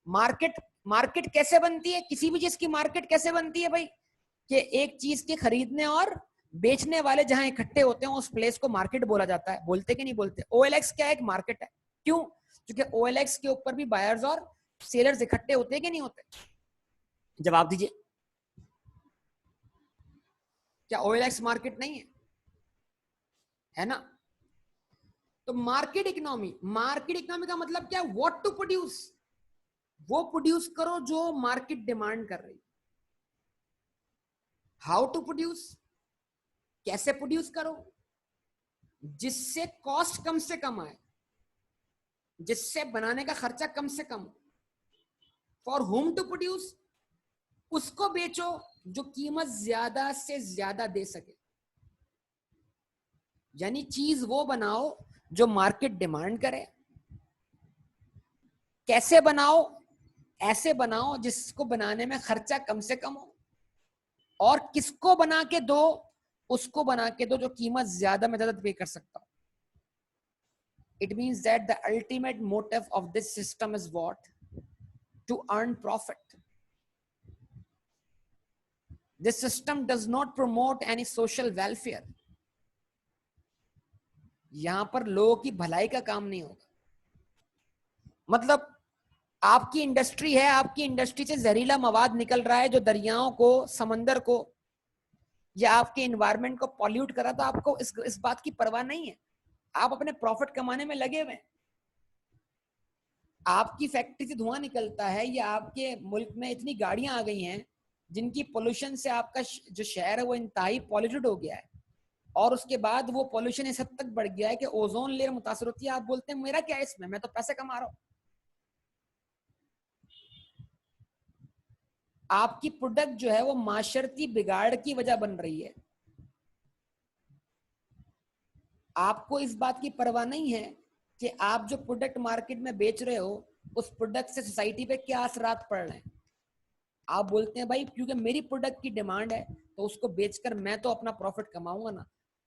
मार्केट, मार्केट कैसे बनती है, किसी भी चीज की मार्केट कैसे बनती है भाई, कि एक चीज के खरीदने और बेचने वाले जहां इकट्ठे होते हैं उस प्लेस को मार्केट बोला जाता है। बोलते कि नहीं बोलते? OLX क्या एक मार्केट है, क्यों? क्योंकि OLX के ऊपर भी बायर्स और सेलर्स इकट्ठे होते हैं कि नहीं होते? जवाब दीजिए, क्या OLX मार्केट नहीं है? है ना? तो मार्केट इकोनॉमी, मार्केट इकोनॉमी का मतलब क्या है, व्हाट टू प्रोड्यूस, वो प्रोड्यूस करो जो मार्केट डिमांड कर रही। हाउ टू प्रोड्यूस, कैसे प्रोड्यूस करो जिससे कॉस्ट कम से कम आए, जिससे बनाने का खर्चा कम से कम। फॉर होम टू प्रोड्यूस, उसको बेचो जो कीमत ज्यादा से ज्यादा दे सके। यानी चीज वो बनाओ जो मार्केट डिमांड करे। कैसे बनाओ, ऐसे बनाओ जिसको बनाने में खर्चा कम से कम हो, और किसको बना के दो, उसको बना के दो जो कीमत ज्यादा में ज्यादा पे कर सकता हो। It means that the ultimate motive of this system is what? To earn profit. This system does not promote any social welfare. यहां पर लोगों की भलाई का काम नहीं होगा। मतलब आपकी इंडस्ट्री है, आपकी इंडस्ट्री से जहरीला मवाद निकल रहा है जो दरियाओं को, समंदर को, या आपके एनवायरनमेंट को पॉल्यूट कर रहा, तो आपको इस बात की परवाह नहीं है। आप अपने प्रॉफिट कमाने में लगे हुए हैं। आपकी फैक्ट्री से धुआं निकलता है, या आपके मुल्क में इतनी गाड़ियां आ गई हैं जिनकी पोल्यूशन से आपका जो शहर है वो इंतहाई पॉल्यूटेड हो गया है, और उसके बाद वो पोल्यूशन इस हद तक बढ़ गया है कि ओजोन लेयर मुतासर होती है। आप बोलते हैं मेरा क्या है इसमें, मैं तो पैसे कमा रहा हूं। आपकी प्रोडक्ट जो है वो माशरती बिगाड़ की वजह बन रही है। आपको इस बात की परवाह नहीं है कि आप जो प्रोडक्ट मार्केट में बेच रहे हो उस प्रोडक्ट से सोसाइटी पे क्या असरात पड़ रहे हैं। आप बोलते हैं भाई क्योंकि मेरी प्रोडक्ट की डिमांड है तो उसको बेचकर मैं तो अपना प्रॉफिट कमाऊंगा ना।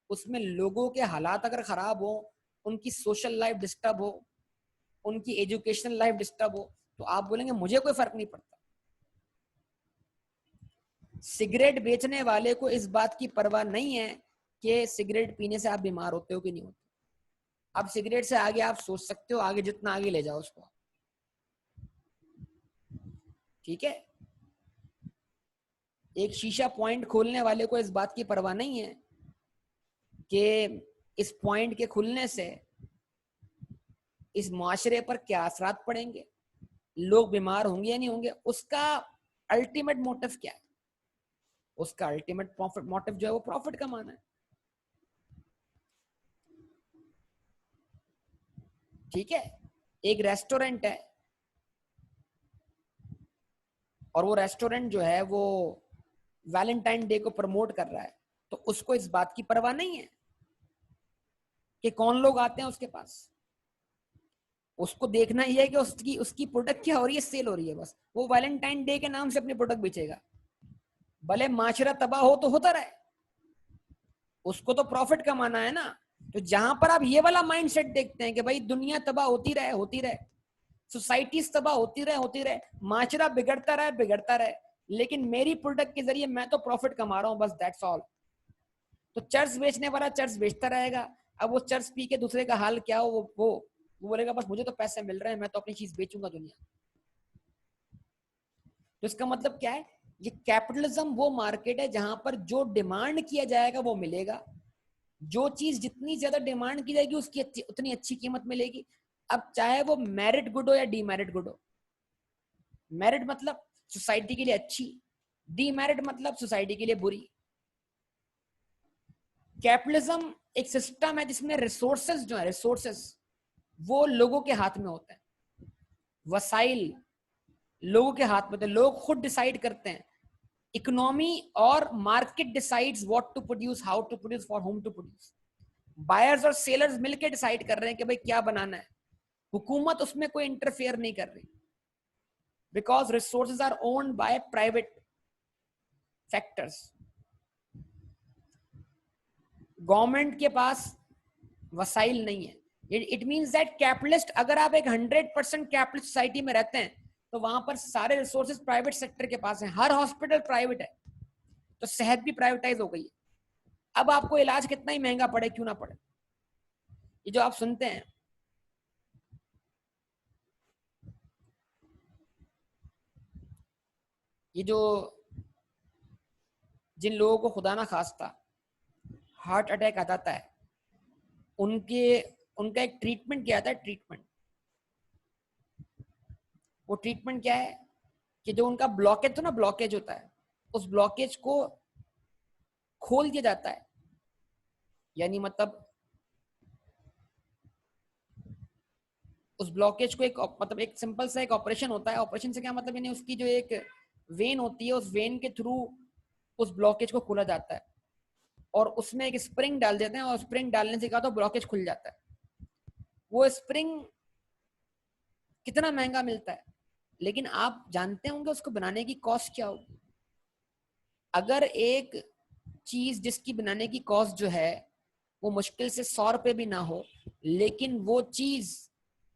उसमें लोगों के हालात अगर खराब हो, उनकी सोशल लाइफ डिस्टर्ब हो, उनकी एजुकेशनल लाइफ डिस्टर्ब हो, तो आप बोलेंगे मुझे कोई फर्क नहीं पड़ता। सिगरेट बेचने वाले को इस बात की परवाह नहीं है कि सिगरेट पीने से आप बीमार होते हो कि नहीं होते। अब सिगरेट से आगे आप सोच सकते हो, आगे जितना आगे ले जाओ उसको, ठीक है। एक शीशा पॉइंट खोलने वाले को इस बात की परवाह नहीं है कि इस पॉइंट के खुलने से इस माशरे पर क्या असरात पड़ेंगे, लोग बीमार होंगे या नहीं होंगे, उसका अल्टीमेट मोटिव क्या है? उसका अल्टीमेट प्रॉफिट मोटिव जो है वो प्रॉफिट कमाना है। ठीक है, एक रेस्टोरेंट है और वो रेस्टोरेंट जो है वो वैलेंटाइन डे को प्रमोट कर रहा है, तो उसको इस बात की परवाह नहीं है कि कौन लोग आते हैं उसके पास। उसको देखना ही है कि उसकी उसकी प्रोडक्ट क्या हो रही है, सेल हो रही है। बस वो वैलेंटाइन डे के नाम से अपनी प्रोडक्ट बेचेगा, भले माशरा तबाह हो तो होता रहे, उसको तो प्रॉफिट कमाना है ना। तो जहां पर आप ये वाला माइंडसेट देखते हैं कि भाई दुनिया तबाह होती रहे, सोसाइटीज तबाह होती रहे, माशरा बिगड़ता रहे, लेकिन मेरी प्रोडक्ट के जरिए मैं तो प्रॉफिट कमा रहा हूं, बस दैट्स ऑल। तो चर्च बेचने वाला चर्च बेचता रहेगा। अब वो चर्च पी के दूसरे का हाल क्या हो, वो बोलेगा बस मुझे तो पैसे मिल रहे हैं, मैं तो अपनी चीज बेचूंगा दुनिया। तो इसका मतलब क्या है, ये कैपिटलिज्म वो मार्केट है जहां पर जो डिमांड किया जाएगा वो मिलेगा, जो चीज जितनी ज्यादा डिमांड की जाएगी उसकी उतनी अच्छी कीमत मिलेगी। अब चाहे वो मेरिट गुड हो या डीमेरिट गुड हो। मेरिट मतलब सोसाइटी के लिए अच्छी, डीमेरिट मतलब सोसाइटी के लिए बुरी। कैपिटलिज्म एक सिस्टम है जिसमें रिसोर्सेज जो है, रिसोर्सेज वो लोगों के हाथ में होते हैं, वसाइल लोगों के हाथ में, तो लोग खुद डिसाइड करते हैं। इकोनॉमी और market decides what to produce, how to produce, for whom to produce. Buyers और सेलर्स मिलकर डिसाइड कर रहे हैं कि भाई क्या बनाना है, हुकूमत उसमें कोई इंटरफेयर नहीं कर रही, because resources are owned by private sectors. Government के पास वसाइल नहीं है। इट मीन्स दैट कैपिटलिस्ट, अगर आप एक 100% कैपिटलिस्ट सोसाइटी में रहते हैं तो वहां पर सारे रिसोर्सेज प्राइवेट सेक्टर के पास हैं, हर हॉस्पिटल प्राइवेट है, तो सेहत भी प्राइवेटाइज हो गई है। अब आपको इलाज कितना ही महंगा पड़े क्यों ना पड़े, ये जो आप सुनते हैं, ये जो जिन लोगों को खुदा ना खास्ता हार्ट अटैक आ जाता है, उनके उनका एक ट्रीटमेंट किया जाता है, ट्रीटमेंट। वो ट्रीटमेंट क्या है कि जो उनका ब्लॉकेज, तो ना ब्लॉकेज होता है, उस ब्लॉकेज को खोल दिया जाता है। यानी मतलब उस ब्लॉकेज को एक मतलब एक सिंपल सा एक ऑपरेशन होता है। ऑपरेशन से क्या मतलब, यानी उसकी जो एक वेन होती है, उस वेन के थ्रू उस ब्लॉकेज को खोला जाता है और उसमें एक स्प्रिंग डाल देते हैं, और स्प्रिंग डालने से क्या होता है, ब्लॉकेज खुल जाता है। वो स्प्रिंग कितना महंगा मिलता है, लेकिन आप जानते होंगे उसको बनाने की कॉस्ट क्या होगी। अगर एक चीज जिसकी बनाने की कॉस्ट जो है वो मुश्किल से 100 रुपए भी ना हो, लेकिन वो चीज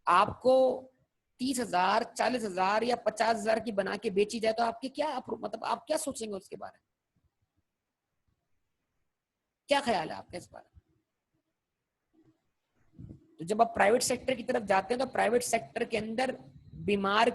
आपको 30,000, 40,000 या 50,000 की बना के बेची जाए, तो आपके क्या मतलब आप क्या सोचेंगे उसके बारे में, क्या ख्याल है आपका इस बारे में? तो जब आप प्राइवेट सेक्टर की तरफ जाते हैं तो प्राइवेट सेक्टर के अंदर बीमार